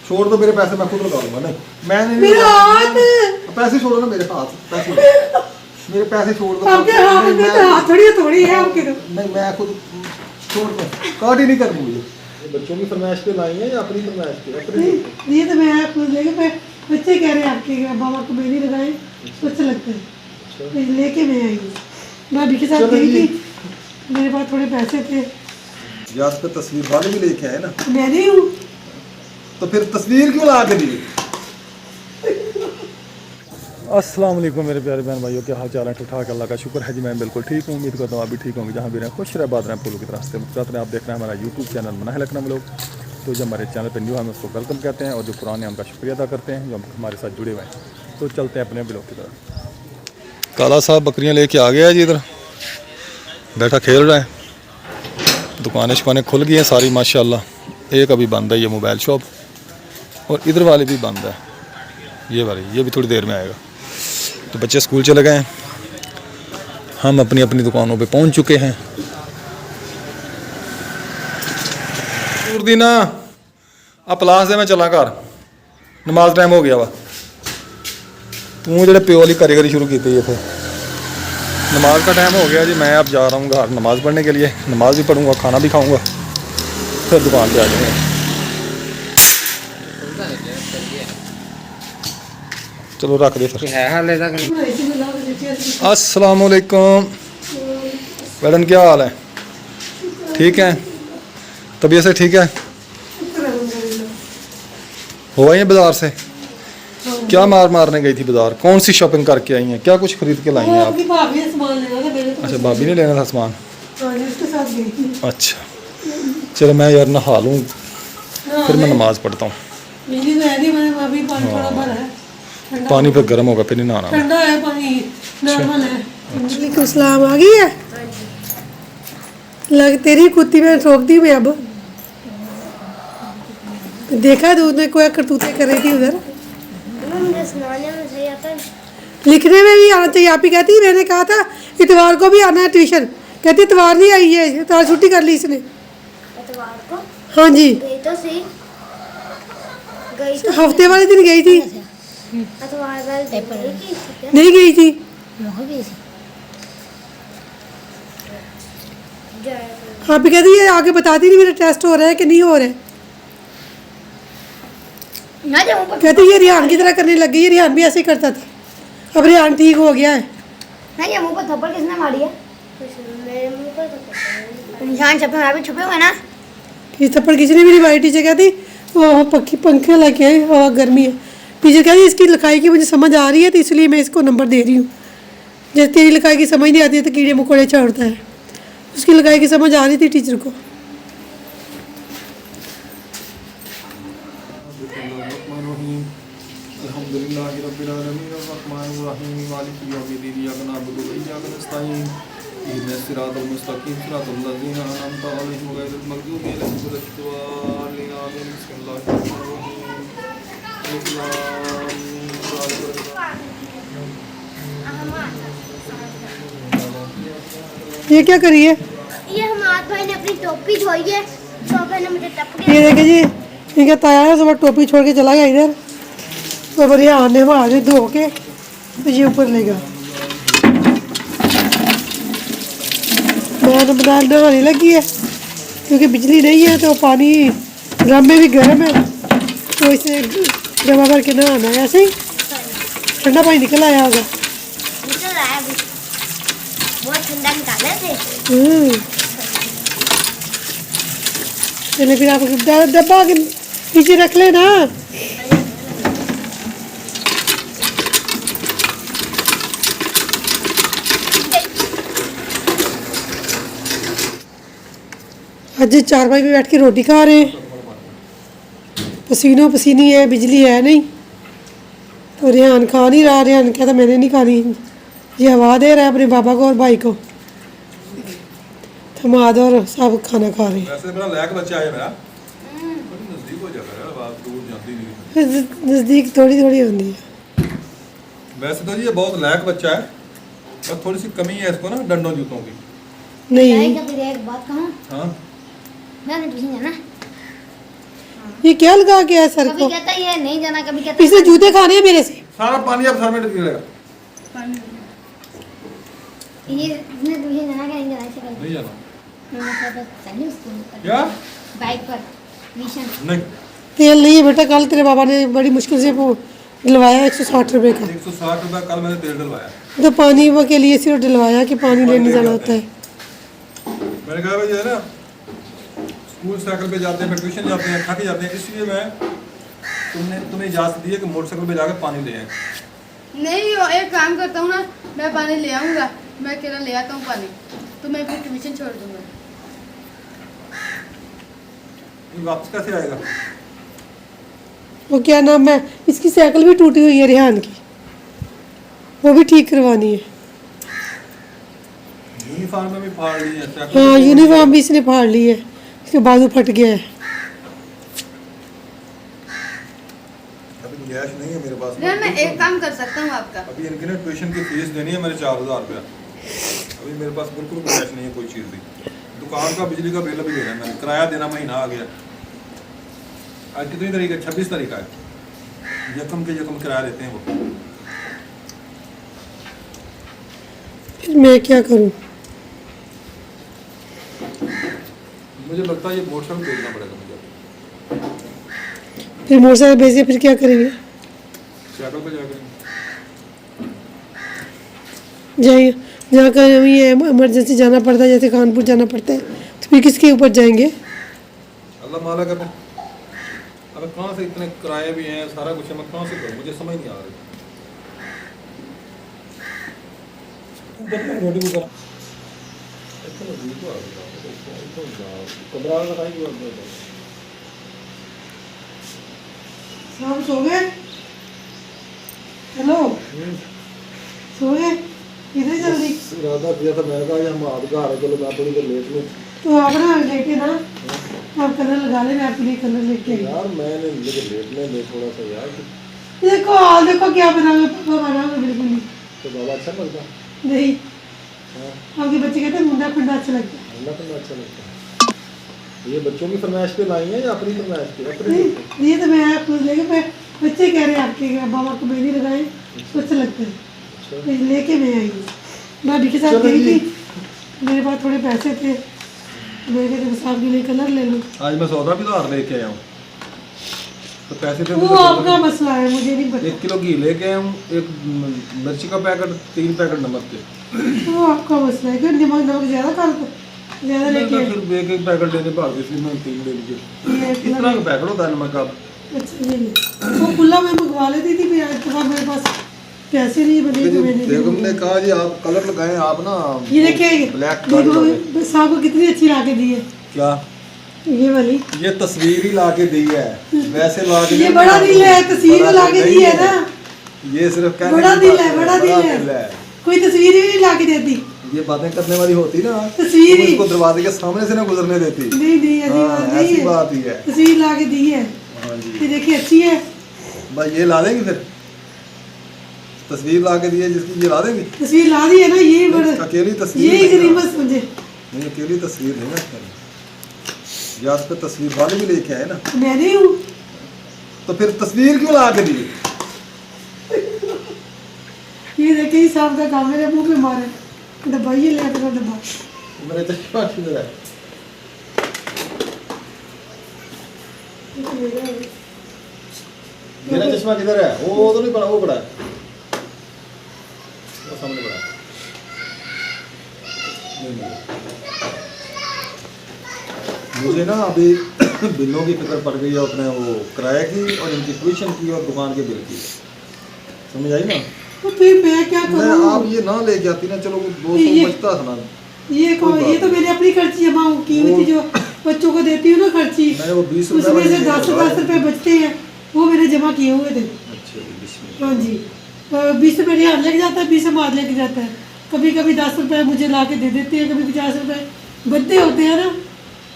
छोड़ दो मेरे पैसे, मैं खुद लगा लूंगा। नहीं मैं नहीं, मेरा हाथ पैसे छोड़ो ना मेरे हाथ, पैसे मेरे पैसे छोड़ दो। आपके हाथ में तो हाथ थोड़ी है आपके तो। नहीं मैं खुद छोड़ दो, काट ही नहीं करनी मुझे। ये बच्चों की फरमाइश पे लाई है या अपनी फरमाइश पे? अपनी। ये तो मैं खुद लेके बच्चे कह रहे हैं आपके बाबा को मेहंदी लगाए तो अच्छा लगता है, तो लेके मैं आई हूँ। मैं अभी के साथ गई थी, मेरे पास थोड़े पैसे थे। याद पे तस्वीर वाले भी लेके आए ना, मैं नहीं हूँ तो फिर तस्वीर क्यों ला के दी? अस्सलाम वालेकुम मेरे प्यारे बहन भाइयों, क्या हाल चाल है? ठीक ठाक, अल्लाह का शुक्र है जी, मैं बिल्कुल ठीक हूँ। उम्मीद करता हूँ आप भी ठीक होंगे, जहाँ भी रहें खुश रहे, बात रहें, फूलों की तरह से मुफ्त रहें। आप देख रहे हैं हमारा यूट्यूब चैनल मना है लखनऊ लोग। तो जो हमारे चैनल पर न्यू है हम उसको वेलकम कहते हैं, और जो पुराने हैं उनका शुक्रिया अदा करते हैं जो हमारे साथ जुड़े हुए हैं। तो चलते हैं अपने ब्लॉग की तरफ। काला साहब बकरियाँ लेके आ गया जी, इधर बैठा खेल रहा है। दुकानें शुकानें खुल गई हैं सारी माशाल्लाह। एक अभी बंद है ये मोबाइल शॉप, और इधर वाली भी बंद है, ये वाली, ये भी थोड़ी देर में आएगा। तो बच्चे स्कूल चले गए हैं, हम अपनी अपनी दुकानों पे पहुंच चुके हैं। दीना आप क्लास दे मैं चला घर, नमाज टाइम हो गया वा। तू जो प्यो वाली कारीगरी शुरू की थी ये, फिर नमाज का टाइम हो गया जी। मैं अब जा रहा हूँ घर नमाज़ पढ़ने के लिए, नमाज भी पढ़ूँगा, खाना भी खाऊँगा, फिर दुकान पे आ जाऊँगा। चलो रख दे फिर। अस्सलाम वालेकुम मैडम, क्या हाल है? ठीक है, तबीयत से ठीक है? हो आई हैं बाज़ार से? क्या मारने गई थी बाज़ार? कौन सी शॉपिंग करके आई हैं? क्या कुछ खरीद के लाई हैं आप? अच्छा, भाभी ने लेना था सामान। अच्छा चलो मैं यार नहा लूँ, फिर मैं नमाज़ पढ़ता हूँ। पानी फिर गर्म होगा, फिर नहीं नहाना। ठंडा है पानी, नॉर्मल है। वालेकुम सलाम। आ गई है? लग तेरी कुत्ती में ठोक दी मैं। अब देखा दूध में कोई करतूतें कर रही थी उधर। लिखने में भी आना चाहिए। आप ही कहती, मैंने कहा था इतवार को भी आना है ट्यूशन, कहती इतवार नहीं आई है, इतवार छुट्टी कर ली इसने। इतवार को? हाँ जी, गई तो सही, गई तो हफ्ते वाले दिन गई थी। इतवार वाले पेपर नहीं गई थी। आप ही कहती है आगे बताती नहीं मेरा टेस्ट हो रहा है कि नहीं हो रहा है। कहती ये रिहान की तरह करने लग गई है, रिहान भी ऐसे ही करता था, अब रिहान ठीक हो गया है। नहीं, ये मुंह पर थप्पड़ किसने मारी है? मेरे मुंह पर थप्पड़। निशान छपे हुए, छुपे हुए ना। ये थप्पड़ किसी ने भी नहीं मारी। टीचर कहती वो पक्की पंखे लेके आए, हवा गर्मी है। टीचर कहती इसकी लिखाई की मुझे समझ आ रही है, तो इसलिए मैं इसको नंबर दे रही हूँ। जैसे तेरी लिखाई की समझ नहीं आती है तो कीड़े मकोड़े चढ़ता है, उसकी लिखाई की समझ आ रही थी टीचर को। ये क्या करी है? ये हमारे भाई ने अपनी टोपी धोई है, टोपी ने मुझे टप के। ये देखे जी, ये क्या ताया है, सुबह टोपी छोड़ के चला गया इधर, तो बढ़िया आने में धो के तो ये ऊपर ले गया। मैं नहाने लगी है क्योंकि बिजली नहीं है, तो पानी ड्रम में भी गर्म है, तो इसे डब्बा भर के नहाना है। ऐसे ही ठंडा पानी निकल आया होगा। निकल रहा है अभी, बहुत ठंडा निकाले थे। चलिए फिर आप डब्बा के नीचे रख लेना। आज चारपाई पे बैठ के रोटी खा रहे हैं, पसीनों पसीनी है, बिजली है नहीं, तो रेहान खा नहीं रहा। रेहान कहता मैंने नहीं खानी, ये हवा दे रहा है अपने पापा को और भाई को। थमाद और सब खाना खा रहे हैं। वैसे बड़ा लायक बच्चा है मेरा, नजदीक हो जाता है, बात दूर जाती नहीं। नज़दीक थोड़ी थोड़ी होती है। वैसे तो ये बहुत लायक बच्चा है, और थोड़ी सी कमी है इसको ना डंडों जूतों की। नहीं एक बात कहूँ, हाँ मैंने ट्यूशन जाना। ये क्या लगा के है सर कभी को? कहता है ये नहीं जाना, कभी कहता इसने जूते खाने हैं मेरे से। सारा पानी अब सर में गिरेगा। ये इसने तुझे जाना क्या नहीं जाना ऐसे कर। नहीं जाना मैंने कहा बस चलिए उसको क्या? बाइक पर मिशन। नहीं, तेल नहीं है बेटा, कल तेरे बाबा ने बड़ी मुश्किल से वो डलवाया 160 रुपए का। 160 रुपये कल मैंने तेल डलवाया। तो पानी वो के लिए सिर्फ डलवाया कि पानी लेने जाना होता है। मैंने कहा भाई ये ना स्कूल साइकिल पे जाते हैं, फिर ट्यूशन जाते हैं, थक जाते हैं, इसलिए मैं तुम्हें इजाज़त दी है कि मोटरसाइकिल पे जाकर पानी ले आए। नहीं, एक काम करता हूँ ना, मैं पानी ले आऊँगा, मैं अकेला ले आता हूँ पानी, तो मैं फिर ट्यूशन छोड़ दूँगा। ये वापस कैसे आएगा? वो क्या नाम है, इसकी साइकिल भी टूटी हुई है रेहान की, वो भी ठीक करवानी है। यूनिफॉर्म में भी फाड़ ली है साइकिल। हाँ यूनिफॉर्म भी इसने फाड़ ली है, इसका बाजू फट गया है। अभी गुंजाइश नहीं है मेरे पास। नहीं, मैं एक काम कर सकता हूँ आपका। अभी इनकी ना ट्यूशन की फीस देनी है मेरे 4000 रुपया। अभी मेरे पास बिल्कुल गुंजाइश नहीं है कोई चीज़ भी। दुकान का बिजली का बिल भी देना है मैंने, किराया देना महीना आ गया। आज कितनी तारीख है? 26 तारीख है। यकम के यकम किराया देते हैं वो। फिर मैं क्या करूँ? मुझे लगता है ये मोटरसाइकिल बेचना पड़ेगा मुझे। फिर मोटरसाइकिल बेच के फिर क्या करेंगे? साइकिल पे जाकर जाइए जहाँ का ये इमरजेंसी जाना पड़ता है, जैसे कानपुर जाना पड़ता है, तो फिर किसके ऊपर जाएंगे? अल्लाह माला कर। अब कहाँ से इतने किराए भी हैं, सारा कुछ है, मैं कहाँ से करूँ? मुझे समझ नहीं आ रही। रोटी को करा शाम सो गए? हेलो, सो गए? इधर जल्दी इरादा किया था, मैंने कहा हम आप घर चलो, मैं थोड़ी देर लेट लूँ। तो आप ना लेके ना आप कलर लगा ले, मैं आपके लिए कलर लेके आई। यार मैंने मुझे लेटने दे थोड़ा सा यार। देखो हाल देखो क्या बना हुआ, पापा बना हुआ बिल्कुल नहीं। तो बाबा अच्छा लगता नहीं, है? आपके बच्चे कहते हैं मुंडा खुंडा अच्छा लगता है। अल्लाह को अच्छा लगता है। ये बच्चों की फरमाइश पे लाई है या अपनी फरमाइश पे? अपनी। नहीं, ये तो मैं खुद लेके बच्चे कह रहे हैं आपके बाबा को मेहंदी लगाए तो अच्छा लगता है, तो लेके मैं आई हूँ। भाभी के साथ गई थी, मेरे पास थोड़े पैसे थे, मैं कहते बस आपके लिए कलर ले लूँ। आज मैं सौदा भी उधार लेके आया हूँ, तो पैसे थे वो आपका मसला है, मुझे नहीं पता। 1 किलो घी लेके आया हूँ, एक मिर्ची का पैकेट, 3 पैकेट नमक के। वो आपका मसला है, क्यों नमक ज़्यादा खा ज़्यादा लेके आए? फिर एक पैकेट लेने भाग गए, इसलिए मैंने 3 ले लिए। ये इतना का पैकेट होता है नमक का। अच्छा ये ले। वो खुला मैं मंगवा लेती थी, फिर आज तक मेरे पास पैसे नहीं बने तो मैंने बेगम ने कहा जी आप कलर लगाएं, आप ना ये देखिए ब्लैक देखो साहब को कितनी अच्छी ला के दी है क्या? ये वाली, ये तस्वीर ही ला के दी है, वैसे ला के ये बड़ा दिल है, तस्वीर तो ला के दी है ना। ये सिर्फ कहने बड़ा की दिल बात है, बड़ा दिल है, है। कोई तस्वीर ही नहीं ला के देती। ये बातें करने वाली होती ना, तस्वीर तो ही इसको दरवाजे के सामने से ना गुजरने देती। नहीं नहीं ऐसी हाँ, बात नहीं ऐसी है, बात ही है। तस्वीर ला के दी है। हाँ जी, ये देखिए अच्छी है, बस ये ला देंगे फिर। तस्वीर ला के दी है जिसकी, ये ला देंगे। तस्वीर ला दी है ना, यही बड़ा अकेली तस्वीर यही नहीं गरीबत समझे। नहीं, अकेली तस्वीर नहीं ना, या उस पर तस्वीर वाले भी लेके आए ना, मैं नहीं हूँ, तो फिर तस्वीर क्यों ला के दी? ये देखिए इस साहब का काम, मेरे मुंह पे मारे डब्बा, ये ले अपना डब्बा। मेरे चश्मा किधर है? मेरा चश्मा किधर है? वो तो नहीं पड़ा, वो पड़ा है, वो सामने पड़ा है। नहीं। मुझे ना अभी बिलों की फिक्र पड़ गई है, अपने वो किराए की और इनकी ट्यूशन की और दुकान के बिल की। समझ आई ना? तो फिर मैं क्या मैं करूँ? आप ये ना लेके आती ना, चलो वो 200 ये- बचता था ना। ये तो मैंने अपनी खर्ची जमा की हुई थी, जो बच्चों को देती हूँ ना खर्ची, मैंने वो 20 रुपये उसमें से वाली 10 रुपये बचते हैं, वो मैंने जमा किए हुए थे। अच्छा जी, बिस्मिल्लाह। हाँ जी, 20 रुपये हाथ लेके जाता है, 20 हम हाथ लेके जाता है। कभी कभी 10 रुपये मुझे ला के दे देते हैं, कभी 50 रुपये बद्दे होते हैं ना,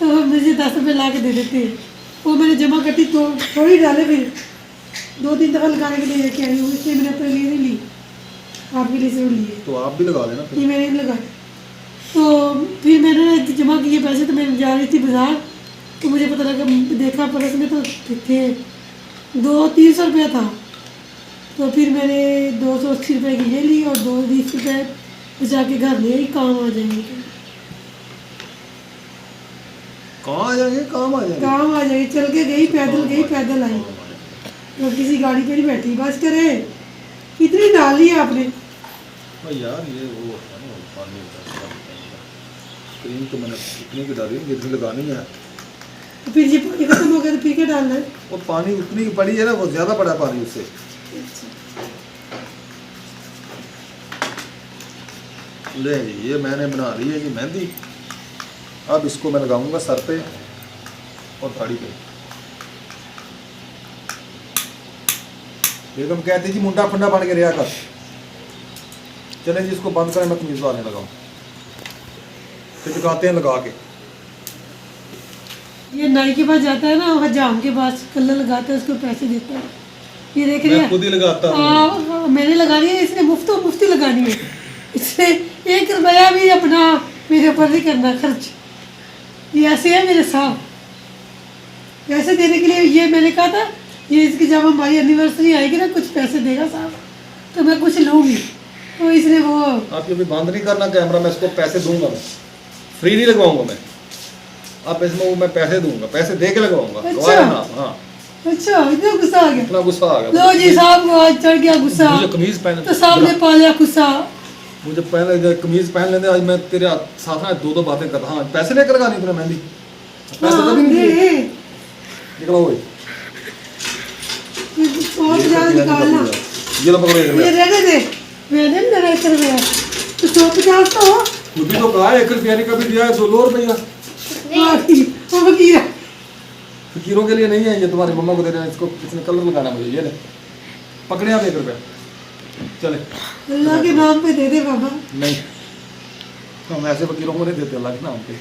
तो मुझे 10 रुपये ला के दे देते हैं। वो मैंने जमा करती, तो थोड़ी डाले, फिर 2-3 दफ़ा लगाने के लिए लेके आई हूँ, इसलिए मैंने अपने लिए नहीं ली, आपके लिए जरूर लिए। तो आप भी लगा लेना फिर। ये मैंने नहीं लगाया। तो फिर मैंने जमा किए पैसे, तो मैं जा रही थी बाज़ार, तो मुझे पता लगा, देखा पर्स में तो थे 200-300 रुपया था। तो फिर मैंने 280 रुपये की ये ली और 220 रुपये बचा के घर ले आई, काम आ जाएंगे। कहाँ आ जाएंगे? काम आ जाएंगे। काम आ जाएगी। चल के गई, पैदल आई, और किसी गाड़ी पे नहीं बैठी। बस करे कितनी डाली है आपने? यार ये वो होता है ना, पानी का क्रीम तो मैंने इतनी की डाली, जितनी लगानी है। तो फिर ये पानी खत्म हो गया तो पी के डालना है। वो पानी उतनी की पड़ी है ना, वो ज़्यादा पड़ा पानी उससे। ले ये मैंने बना ली है जी मेहंदी। अब इसको मैं लगाऊंगा सर पे और दाढ़ी पे। बेगम कहती जी मुंडा फंडा बन के रहा कर। चले जी इसको बंद करें, मैं कमीज वाले लगाऊं, फिर दिखाते हैं लगा के। ये नाई के पास जाता है ना, हजाम के पास कलर लगाता है, उसको पैसे देता है। ये देख रही मैं खुद ही लगाता हूँ। हाँ, मैंने लगानी है, इसने मुफ्ती लगानी है। इसने 1 रुपया भी अपना मेरे ऊपर नहीं करना खर्च। ये ऐसे है मेरे साथ, पैसे देने के लिए। ये मैंने कहा था ये इसकी जब हमारी एनिवर्सरी आएगी ना, कुछ पैसे देगा साहब तो मैं कुछ लूँगी। तो इसने वो आप ये भी बंद नहीं करना कैमरा, मैं इसको पैसे दूंगा, मैं फ्री नहीं लगवाऊंगा मैं। आप इसमें मैं पैसे दूंगा, पैसे दे के लगवाऊंगा। अच्छा। हाँ अच्छा, इतना गुस्सा आ गया। इतना गुस्सा आ गया। लो जी साहब को आज चढ़ गया गुस्सा। मुझे कमीज पहन तो साहब ने पा लिया गुस्सा। मुझे पहले कमीज पहन लेते, आज मैं तेरे साथ ना 2-2 बातें करता। हाँ पैसे लेकर लगानी तेरा मेहंदी, पैसे कभी नहीं दिए। निकलो भाई, निकालना। ये लो पकड़ो। ये रहने दे, मैंने लड़ाई कर गया तो 150 तो हो। खुद ही तो कहा 1 रुपया नहीं कभी दिया है, 2 रुपया। फकीरों के लिए नहीं है ये, तुम्हारी मम्मा को दे रहे हैं। इसको किसने कलर लगाना मुझे, ये ले पकड़े आप 1 रुपया। चले अल्लाह के नाम पे दे दे बाबा। नहीं, हम ऐसे फकीरों को नहीं देते अल्लाह के नाम पे।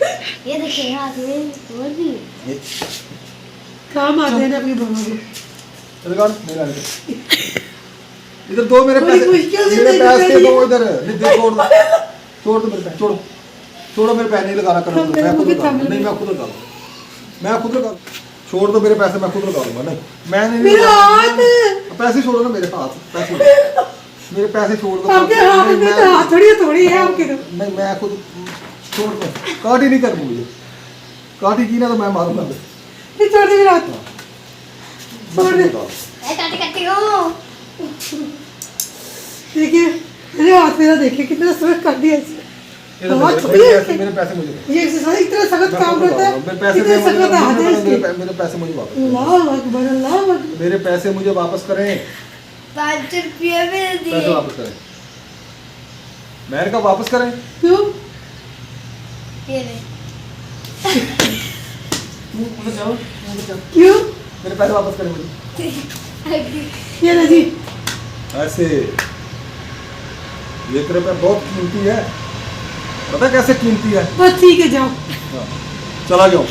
ये देखिए हाथ में और भी ये काम आते हैं ना अपनी बाबा को। चल गाड़ मेरा इधर दो मेरे बड़ी पैसे, मुश्किल से मेरे देख पैसे रही दो है। इधर। नहीं दे, छोड़ दो, छोड़ दो मेरे पैसे, छोड़ो छोड़ो मेरे पैसे। नहीं लगाना करो, थम ले, मैं खुद मुझे लगा थम लूंगा। ले। नहीं मैं खुद लगा लूंगा, मैं खुद लगा। छोड़ दो मेरे पैसे, मैं खुद लगा लूंगा। नहीं मैं नहीं मेरा लगाऊंगा। हाथ पैसे छोड़ो ना मेरे हाथ, पैसे मेरे पैसे छोड़ दो। आपके हाथ नहीं, में मैं- तो हाथ थोड़ी है आपके तो। नहीं मैं खुद छोड़ दो, काट ही नहीं करनी मुझे। काट ही की ना तो मैं मारूंगा। नहीं छोड़ दे मेरा हाथ, छोड़ दे। काटे काटे हो। देखिए मेरे हाथ मेरा, देखिए कितना सख्त कर दिया इसने। ये लो, हाथ मेरे थोड़ी है पैसे, इसके। मेरे पैसे मुझे। ये एक्सरसाइज इतना सख्त मैं काम खुद करता है, लगाऊंगा। मेरे पैसे कितने दे मुझे, सख्त हाथ है इसके। मेरे पैसे मुझे वापस करें। अल्लाह अकबर, अल्लाह अकबर। मेरे पैसे मुझे वापस करें, 5 रुपये में पैसे दिए। वापस करें। मैंने कहा वापस करें। क्यों? ये ले। क्यों? मेरे पैसे वापस करें मुझे। ये ना जी, ऐसे 1 रुपया बहुत कीमती है, पता कैसे कीमती है। बस ठीक है, जाओ। हाँ, चला जाओ,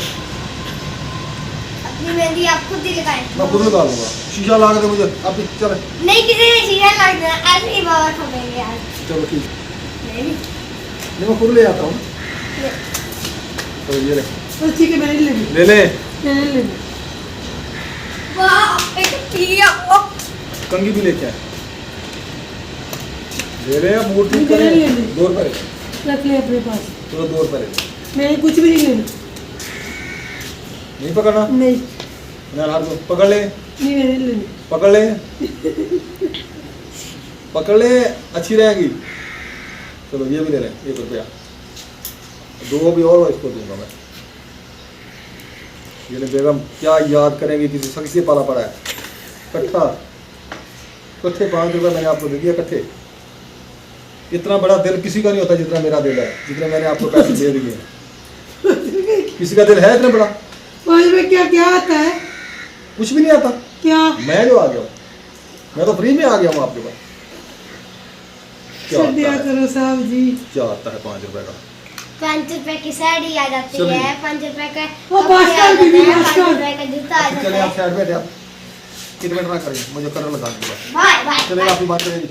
अपनी मेहंदी आप खुद ही लगाए। मैं खुद लगा लूंगा। शीशा ला के दे मुझे अब। चल नहीं किसी ने शीशा लग देना, ऐसे ही बाबा खपेंगे आज। चलो ठीक, नहीं नहीं मैं खुद ले आता हूँ। तो ये ले बस ठीक है, मैंने ले ली, ले ले। मैंने ले ली। वाह एक पिया ओ कंगी भी लेके आए। ले ले अब मूड ठीक ले ले, ले करें। ले। 2 रुपये रख ले अपने पास, चलो 2 रुपये ले ले। मैंने कुछ भी नहीं लेना। नहीं पकड़ना, नहीं मेरा हाथ को पकड़ ले, नहीं, मैंने नहीं लेनी। पकड़ ले, पकड़ ले, अच्छी रहेगी। चलो ये भी ले लें 1 रुपया। 2 भी और इसको दूंगा मैं। ये ले बेगम, क्या याद करेंगे, किसी सख्त से पाला पड़ा है। इकट्ठा इकट्ठे 5 रुपये मैंने आपको दे दिया इकट्ठे। इतना बड़ा दिल किसी का नहीं होता जितना मेरा दिल है, जितने मैंने आपको पैसे दे दिए। किसी का दिल है इतना बड़ा? 5 रुपये क्या क्या आता है? कुछ भी नहीं आता। क्या? मैं जो आ गया हूँ, मैं तो फ्री में आ गया हूँ आपके पास। क्या कर दिया आता है? करो साहब जी। क्या आता है 5 रुपये का? 5 रुपए की साड़ी आ जाती चलिए। है, 5 रुपए का वो कपड़े बास्केट आ भी जाते हैं, बास्केट। 5 रुपए का जूता आ चले जाता आप है। साइड बैठे, आप कितने मिनट ना करेंगे, मुझे कलर लगा दीजिए। बाय बाय चले आप ही बात करेंगे।